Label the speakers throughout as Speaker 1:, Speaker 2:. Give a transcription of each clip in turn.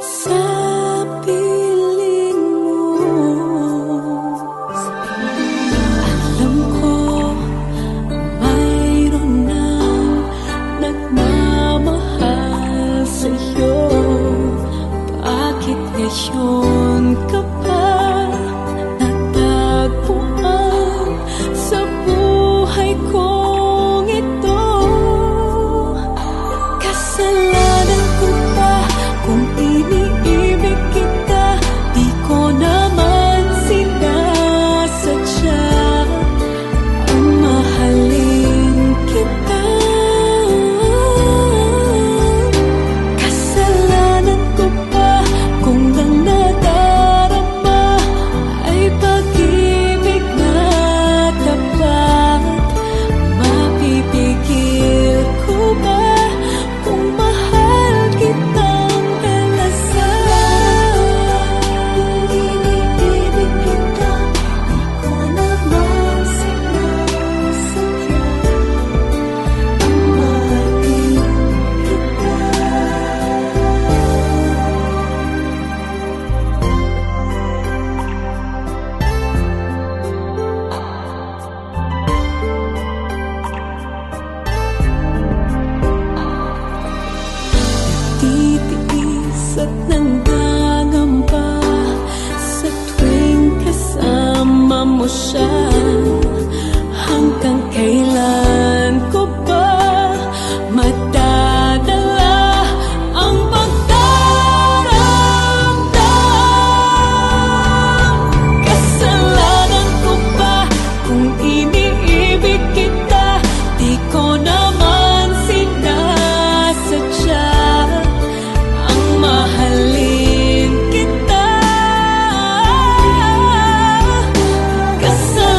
Speaker 1: sa piling mo. Alam ko mayroon nang nagmamahal sa'yo. Bakit ngayon ka pa natagpuan sa buhay kong ito? Kasalanan ko ba kung iniibig kita? Di ko naman sinasadya ang mahalin kita. Kasalanan ko ba kung ang nadarama ay pag-ibig na tapat? Mapipigil ko ba kung mahal kitang dalasan? Iniibig kita, di ko naman sinasadya ang mahalin kita. Titiis at nanggangamba sa tuwing kasama mo siya. Hanggang kailan ko ba madadala ang pagdaramdam? Kasalanan ko ba kung iniibig kita? Di ko naman sinasadya ang mahalin kita. Kasalanan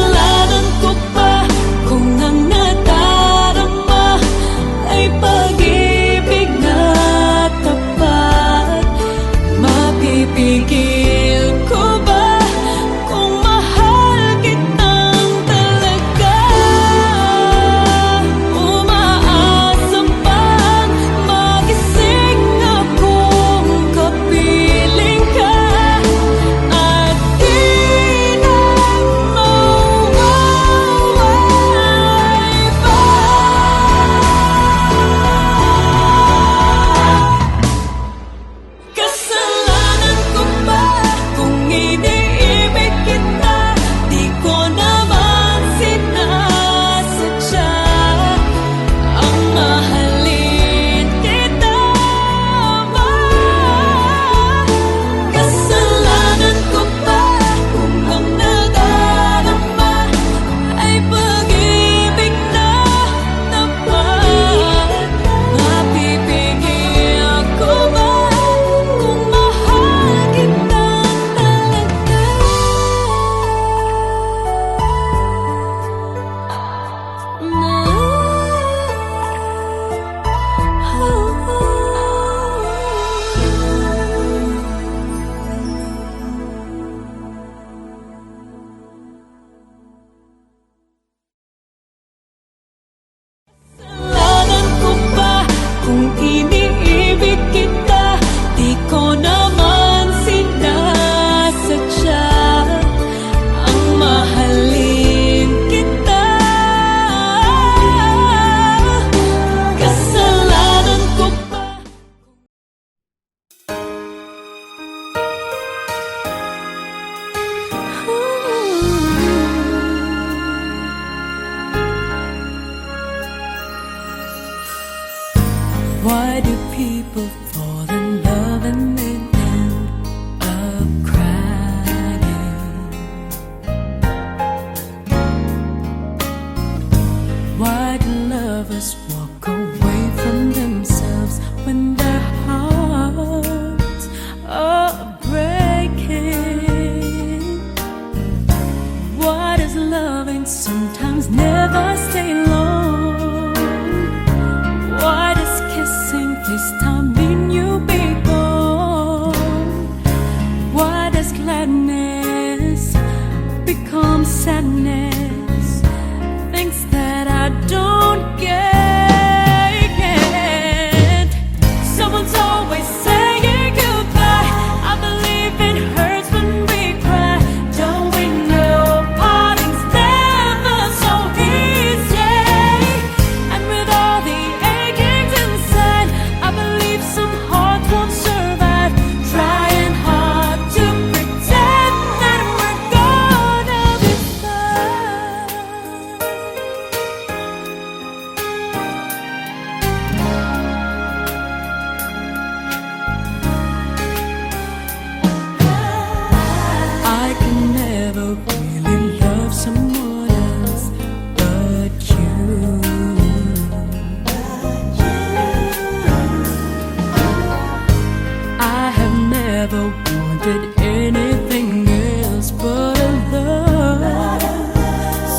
Speaker 1: I have never wanted anything else but a love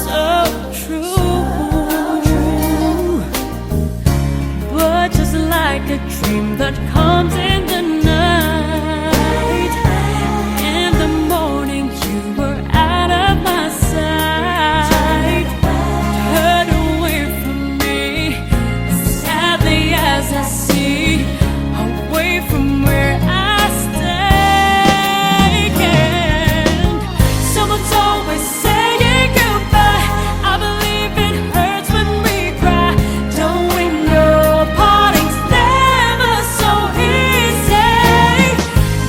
Speaker 1: so true. But just like a dream that comes in the night, in the morning you were out of my sight. Turn away from me, sadly as I see, away from where I stay. And someone's always saying goodbye. I believe it hurts when we cry. Don't we know parting's never so easy?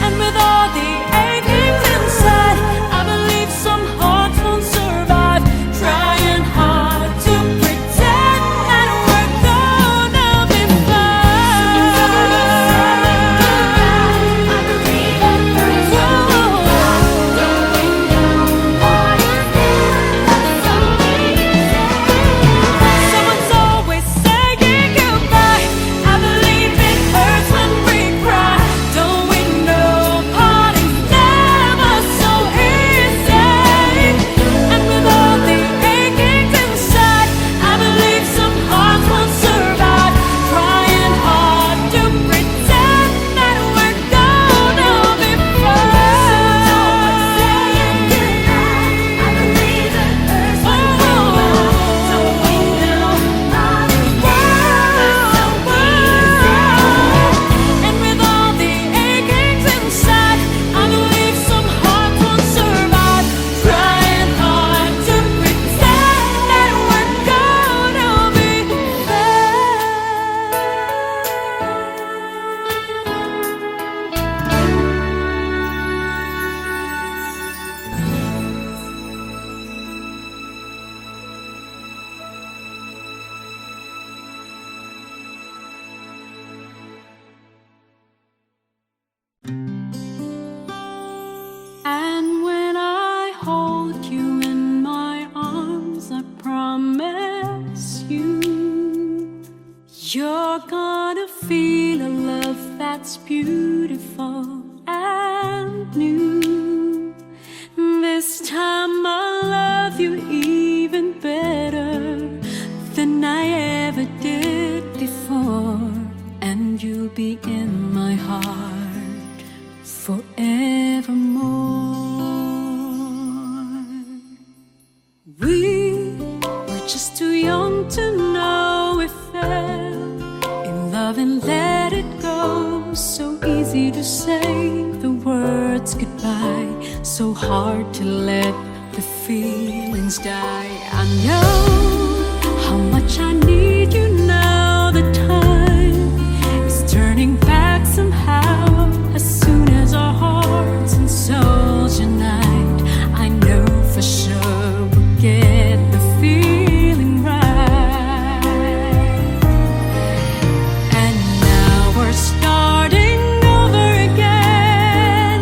Speaker 1: And with all the achings inside, I believe some hearts won't survive. Trying hard to pretend that we're gonna be Someone's always saying goodbye. I believe it hurts when we cry. Don't we know parting's never so easy? And with all the achings inside, I believe some hearts won't survive. Trying hard to pretend that we're gonna be fine. I believe it hurts when we cry. Don't we know parting's never so easy? And with all the achings inside, I believe some hearts won't survive. Trying hard to pretend that we're gonna be And when I hold you in my arms, I promise you're gonna feel a love that's beautiful and new. This time I'll love you even better than I ever did before, and you'll be in my heart forevermore. We were just too young to know we fell in love and let it go. So easy to say the words goodbye, so hard to let the feelings die. I know how much I need you now. The time is turning back somehow. As soon as our hearts and souls unite, I know for sure we'll get the feeling right. And now we're starting over again.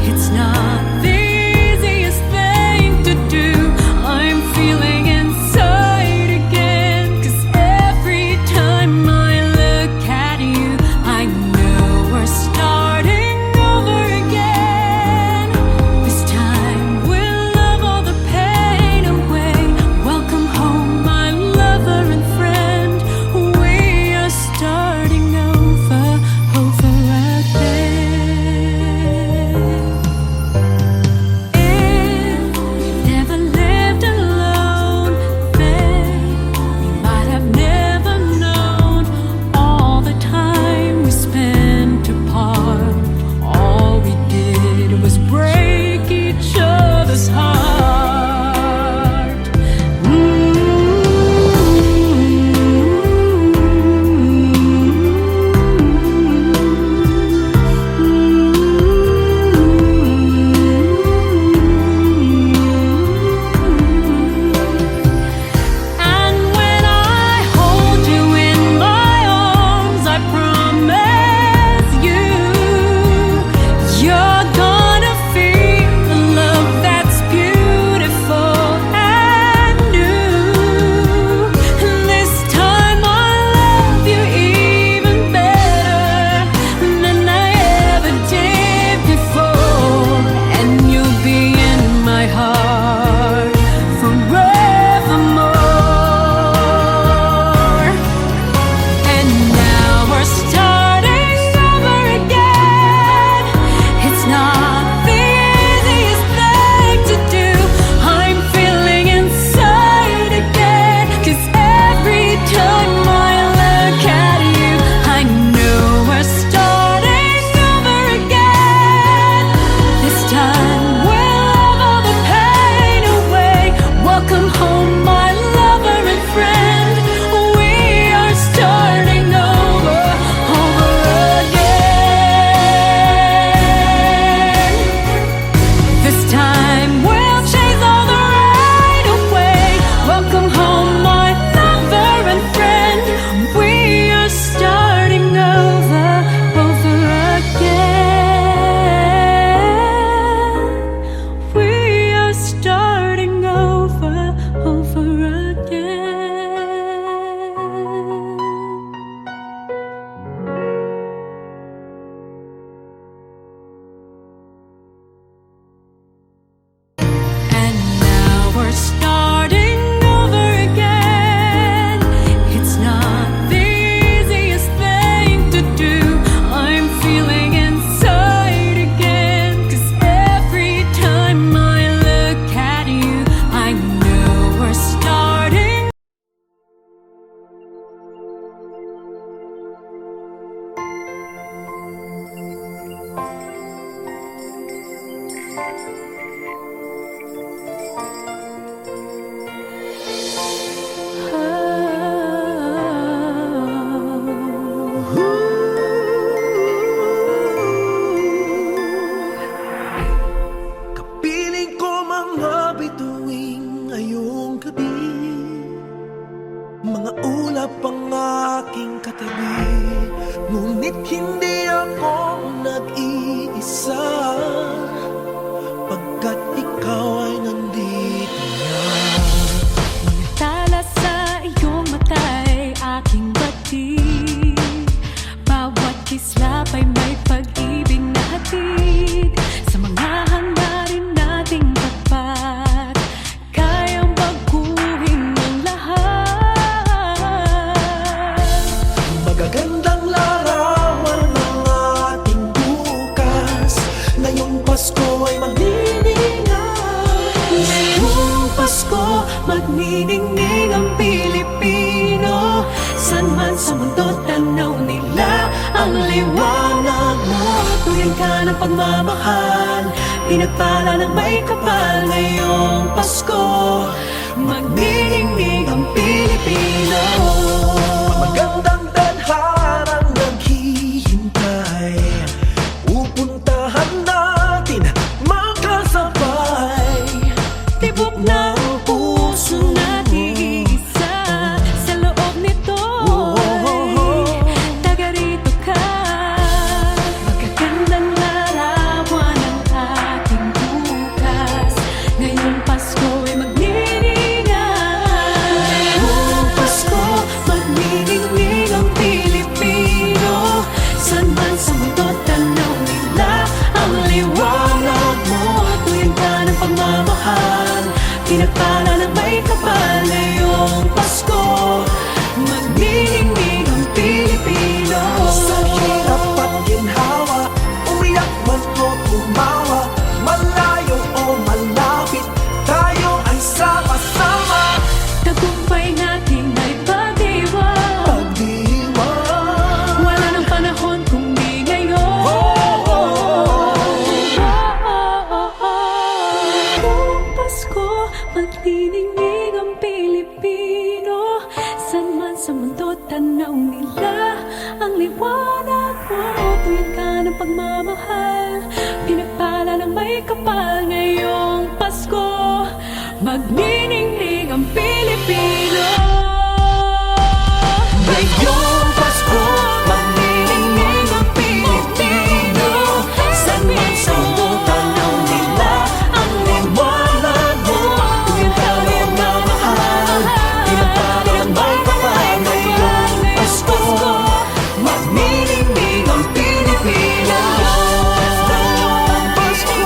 Speaker 1: It's not the easiest thing to do. I'm feeling inside again, 'cause
Speaker 2: Kapiling ko mga bituing ngayong gabi, mga ulap ang aking katabi, ngunit hindi ako nag-iisa, pagkat ikaw ay nandito na.
Speaker 1: Tala sa iyong mata'y aking batid, bawat kislap ay may pag-ibig na hatid. Sa mga hangarin nating tapat, kayang baguhin ang lahat.
Speaker 2: Magagandang larawan ng ating bukas, ngayong Pasko ay magniningay.
Speaker 1: Ngayong Pasko, magniningning ang Pilipino. San man sa mundo, tanaw nila ang liwanag mo. Tuyan ka ng pagmamahal, pinagpala ng may kapal. Ngayong Pasko, magniningning ang Pilipino.
Speaker 2: Magandang tadharang naghihintay, pupuntahan natin magkasabay.
Speaker 1: Tibok ng puso natin isa, sa loob nito taga rito ka. Magagandang larawan ang ating bukas, ngayong Pasko ay magniningay. Ngayong Pasko, magniningning ang Pilipino. San man sa mundo, tanaw nila ang liwanag mo. Tuyan ka ng pagmamahal, pinagpala ng may kapal. Ngayong Pasko, magniningning ang Pilipino.
Speaker 2: Sa hirap at ginhawa, umiyak man o tumawa, malayo o malapit, tayo ay sama-sama.
Speaker 1: Tagumpay natin ay pag-iwan,
Speaker 2: Pagdiwang,
Speaker 1: wala nang panahon kung di ngayon. Ngayong Pasko, magniningning ang Pilipino. San man sa mundo, tanaw nila ang liwanag mo. Tuyan ka ng pagmamahal, pinagpala ng may kapal. Ngayong Pasko, magniningning ang Pilipino.
Speaker 2: ngayong Pasko,
Speaker 1: magniningning ang Pilipino. San man sa mundo, tanaw nila ang liwanag mo. Tuyan ka ng pagmamahal,
Speaker 2: pinagpala ng may kapal. Ngayong Pasko,
Speaker 1: magniningning ang Pilipino.
Speaker 2: ngayong Pasko,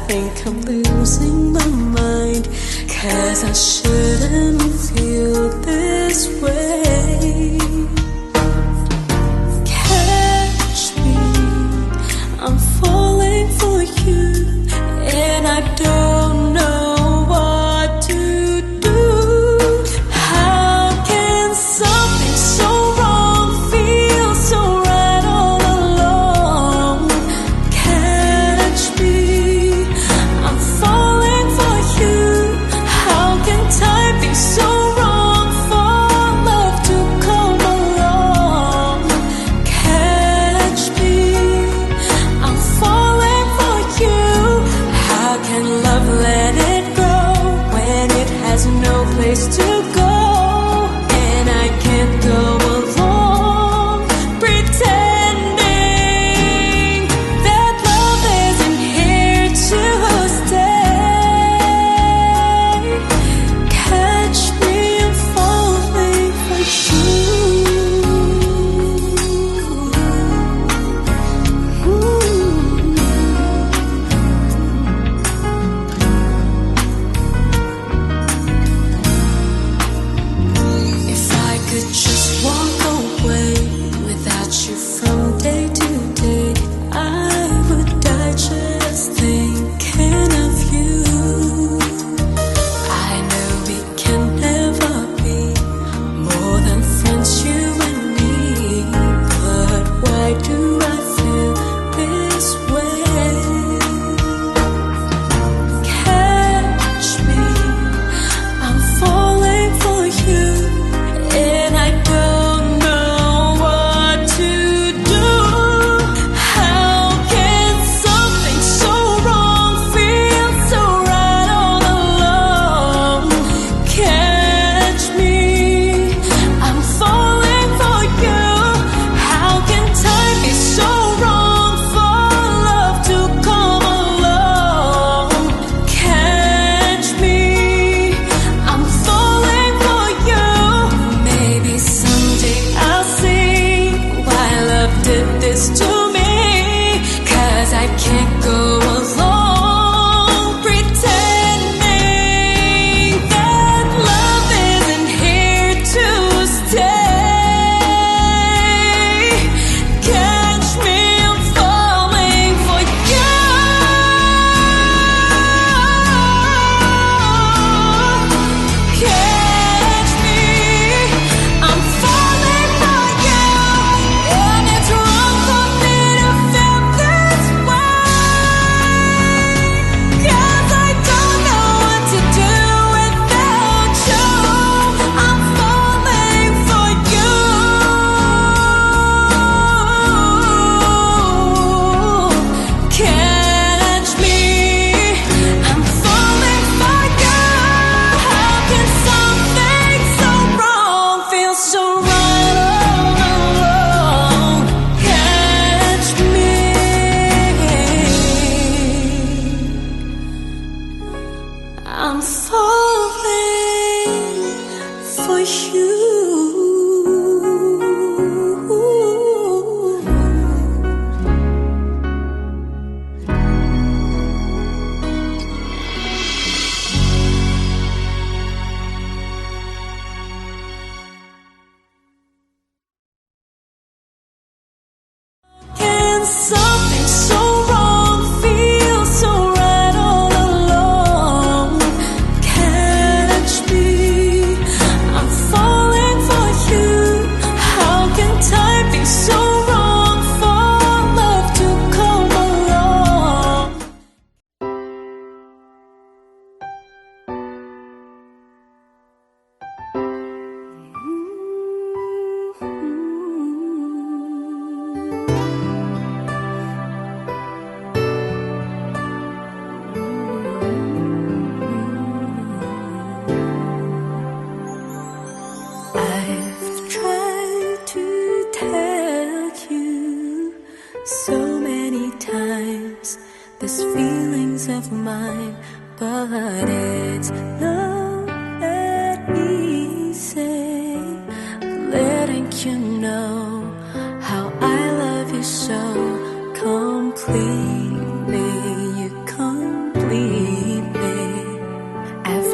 Speaker 1: think I'm losing my mind, 'cause I shouldn't feel this way. Catch me, I'm falling for you, and I don't know what to do. How can something so wrong feel so right all along? Catch me, I'm falling for you. How can time be so wrong?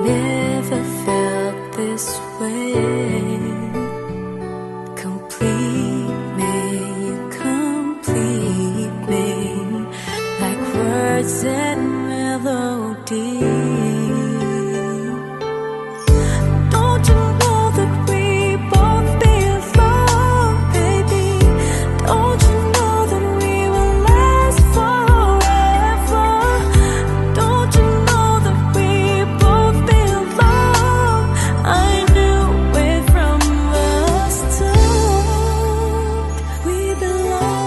Speaker 1: never felt this way. Complete me, you complete me, like words and melody. Don't you know that we both belong, baby? Don't you know that we will last forever? Don't you know that we both belong? I knew it from the start. We belong.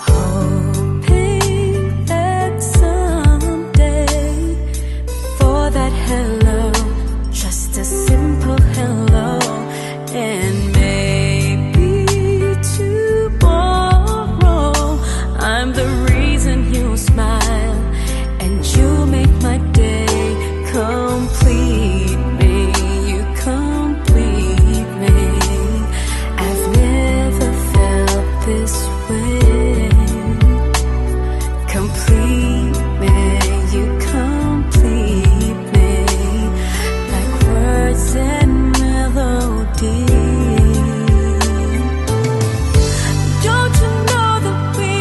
Speaker 1: Hoping that someday, for that hello, just a simple hello, and maybe tomorrow I'm the reason you smile and you make my day. Complete me, you complete me. I've never felt this way. Complete me, you complete me, like words and melody. Don't you know that we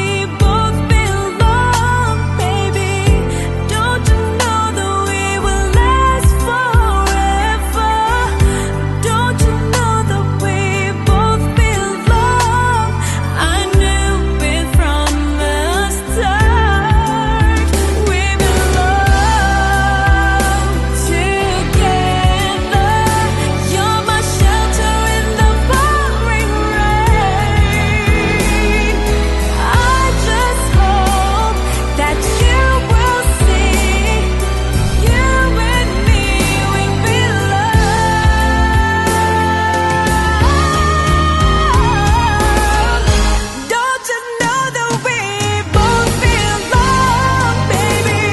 Speaker 1: both belong, baby? Don't you know that we will last forever? Don't you know that we both belong? I knew it from the start. We belong together. You're my shelter in the pouring rain. I just hope that you will see, you and me, we belong. Don't you know that we both belong, baby?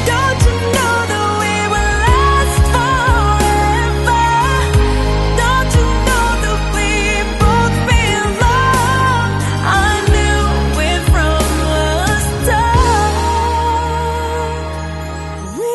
Speaker 1: Don't you know that we will last forever? Don't you know that we both belong? I knew it from the start. We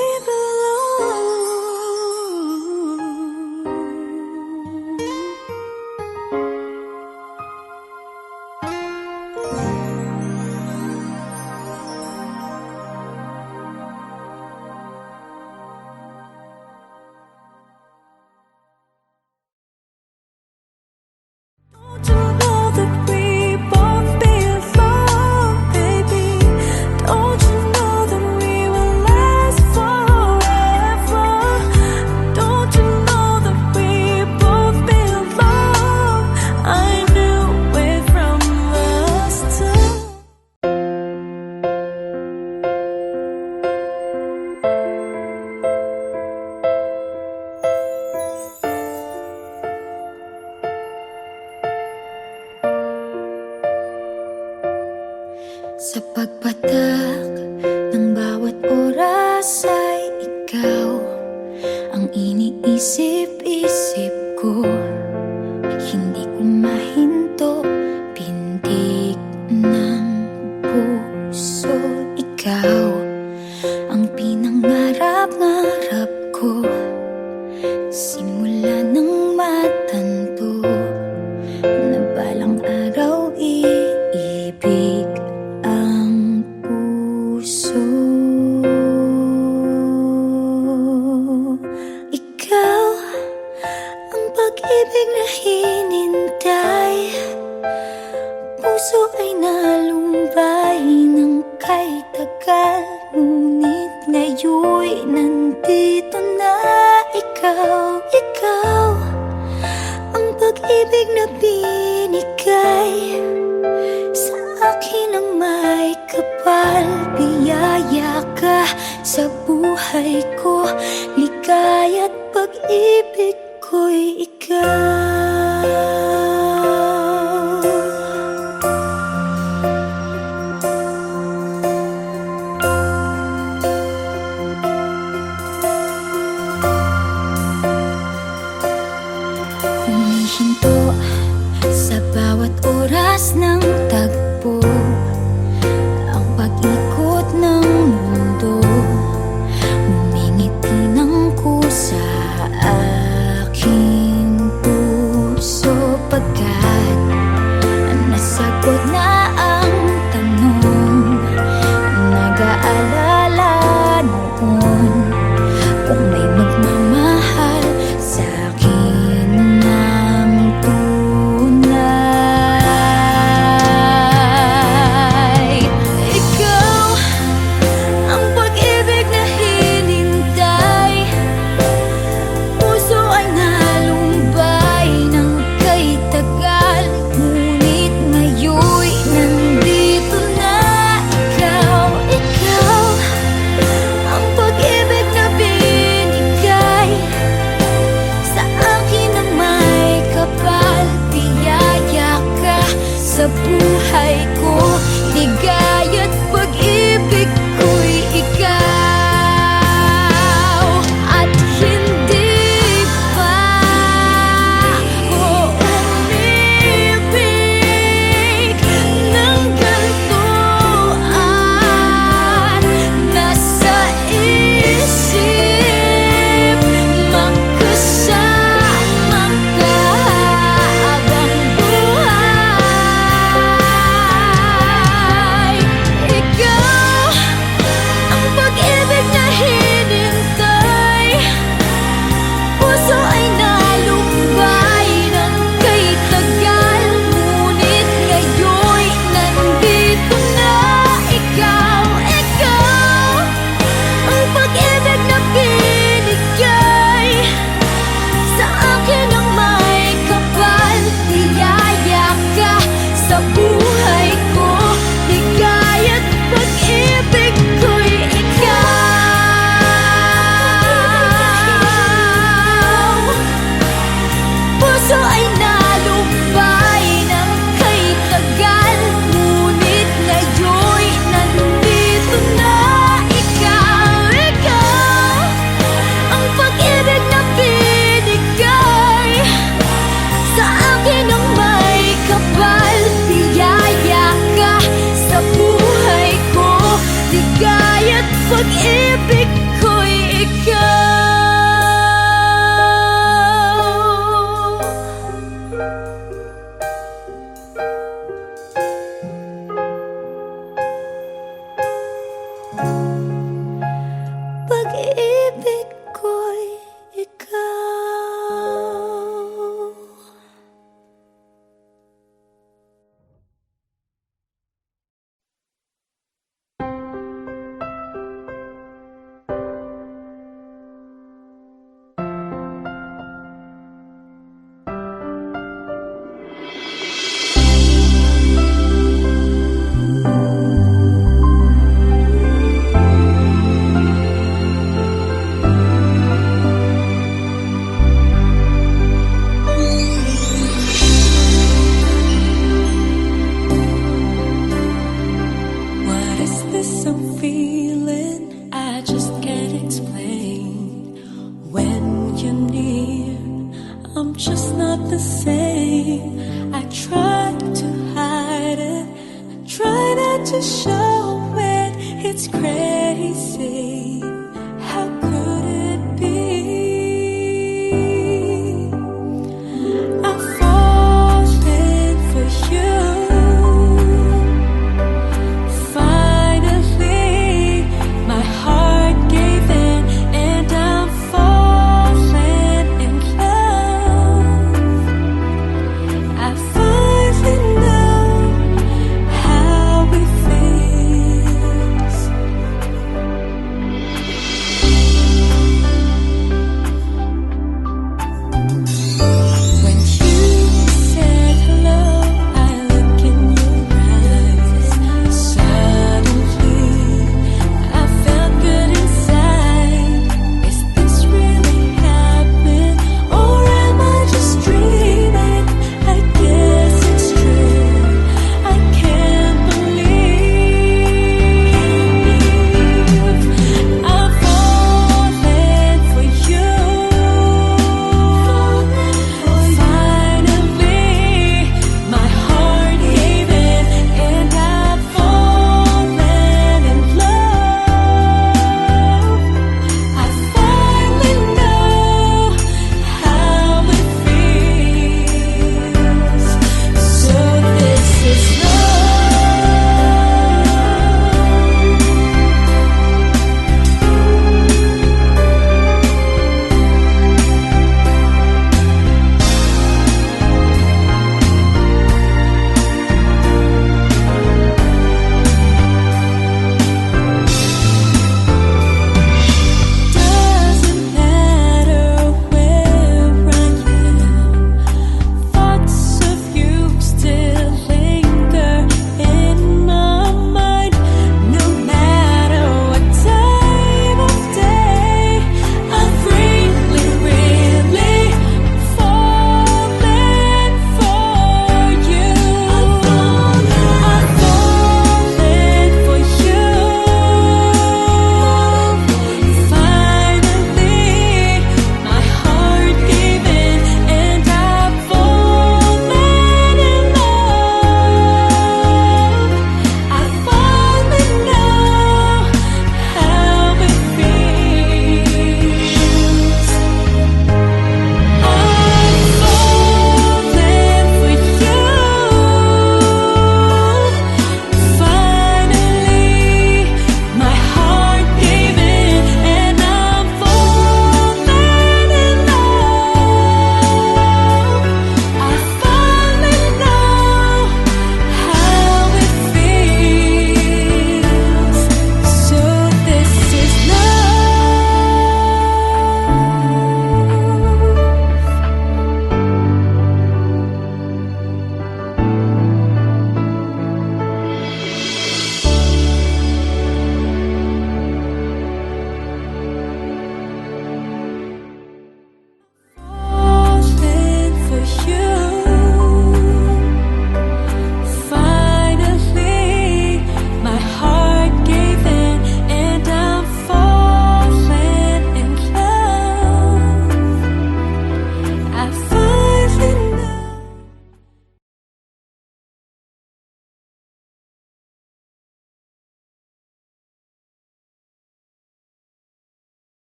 Speaker 1: Don't you know that we both belong, baby? Don't you know that we will last forever? Don't you know that we both belong? I knew it from the start. Sa pagpatak ng bawat oras ay ikaw ang iniisip-isip ko. Hindi ko mahinto, pintig ng puso. Ikaw ang pinangarap-ngarap ko, simula ng matanto na balang araw iibig ang puso. Ikaw ang pag-ibig na hinintay, puso ay nalumbay ng kay tagal. Ngunit ngayon'y nandito na ikaw. Ikaw ang pag-ibig na binigay sa akin ang may kapal. Biyaya ka sa buhay ko, ligaya't pag-ibig ko'y ikaw. Humihinto sa bawat
Speaker 3: oras ng tagpo, ang pag-ikot ng mundo, umingiti ng kusa aking puso. Pagkat nasagot na ang tanong, nag-aalala noon kung may magmamahal sa akin ng tunay. Ikaw ang pag-ibig na hinintay, puso ay nalumbay ng kay tagal, ngunit ngayon'y nandito na ikaw. Ikaw ang pag-ibig na binigay sa akin na may kapal, biyaya ka sa buhay ko, ligaya't pag-ibig ko'y ikaw. At hindi pa ako umibig ng ganito, at nasa isip magkasama ka habang buhay. Ikaw ang pag-ibig na hinintay, puso ay nalumbay ng kay tagal, ngunit ngayon'y nandito na ikaw. Ikaw ang pag-ibig na binigay sa akin ng may kapal, biyaya ka sa buhay ko, ligaya't pag-ibig ko'y ikaw. Puso ay nalumbay ng kay tagal, ngunit ngayon'y nandito na ikaw. Ikaw ang pag-ibig na binigay sa akin ng may kapal, biyaya ka sa buhay ko, ligaya't pag-ibig ko'y ikaw. Pag-ibig ko'y ikaw.
Speaker 1: What is this I'm feeling? I just can't explain. When you're near, I'm just not the same. I try to hide it, I try not to show it. It's crazy. How could it be? I've fallen for you. Finally, my heart gave in, and I'm falling in love. I finally know how it feels.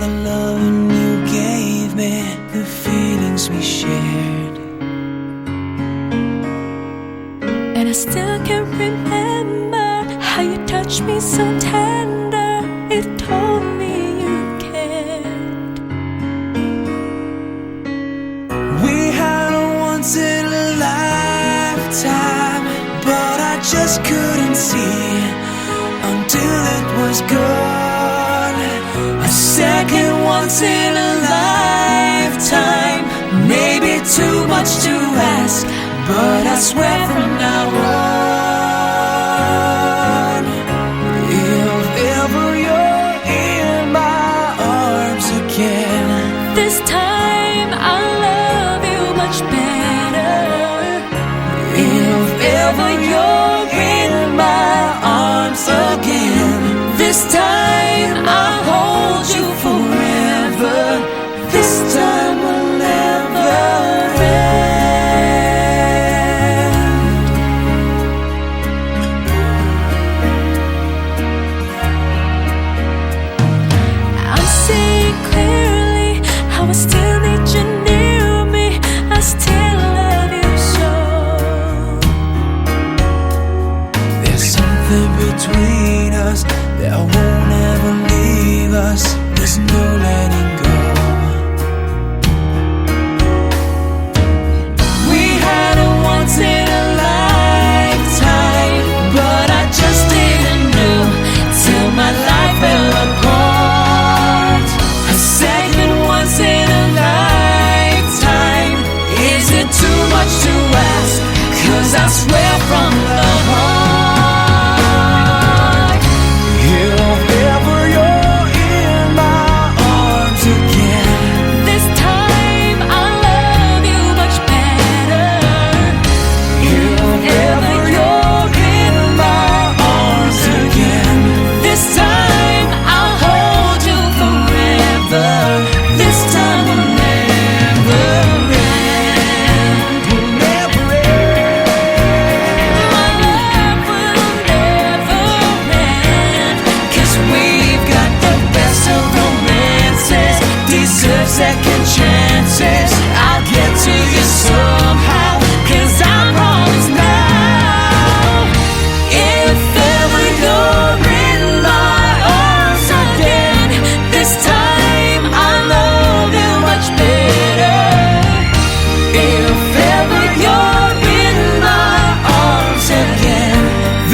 Speaker 2: the loving you gave me, the feelings we shared.
Speaker 1: And I still can remember how you touched me so tender. It told me you cared.
Speaker 2: We had a once in a lifetime, but I just couldn't see until it was gone. A second once in a lifetime, maybe too much to ask, but I swear from now on, if ever you're in my arms again,
Speaker 1: This time I'll love you much better.
Speaker 2: if ever you're in my arms again,
Speaker 1: This time I'll hold you forever.
Speaker 2: this time will never end.
Speaker 1: I'm seeing clearly how I still need you near me. I still love you so.
Speaker 2: There's something between us that won't ever leave us. There's no letting go. We had a once in a lifetime, but I just didn't know till my life fell apart. A second once in a lifetime, is it too much to ask? 'Cause I swear from the heart, if ever you're in my arms again,
Speaker 1: This time I'll love you much better.
Speaker 2: if ever you're in my arms again,
Speaker 1: This time I'll hold you forever. This time will never end.
Speaker 2: will never end.
Speaker 1: My love will never end.
Speaker 2: 'Cause we've got the best of romances, deserve second chances. I'll get to you somehow, 'cause I promise now, if ever you're in my arms again, this time I'll love you much better. If ever you're in my arms again,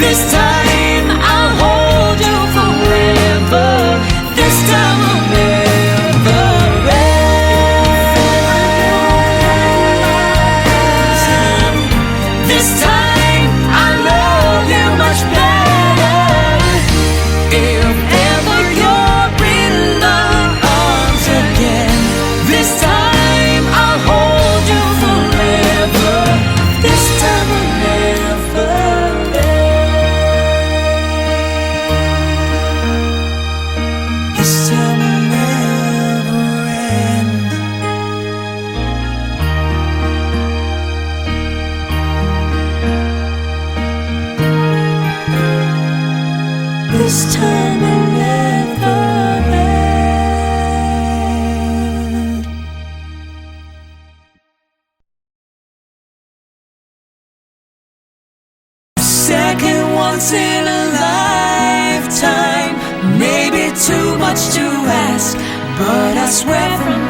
Speaker 2: this time I'll hold you forever. This time will never end. This time I love you much better. If ever you're in my arms again, this time I'll hold you forever. This time will never end. This time will never end. This time will never end. Second once in a lifetime, maybe too much to ask, but I swear from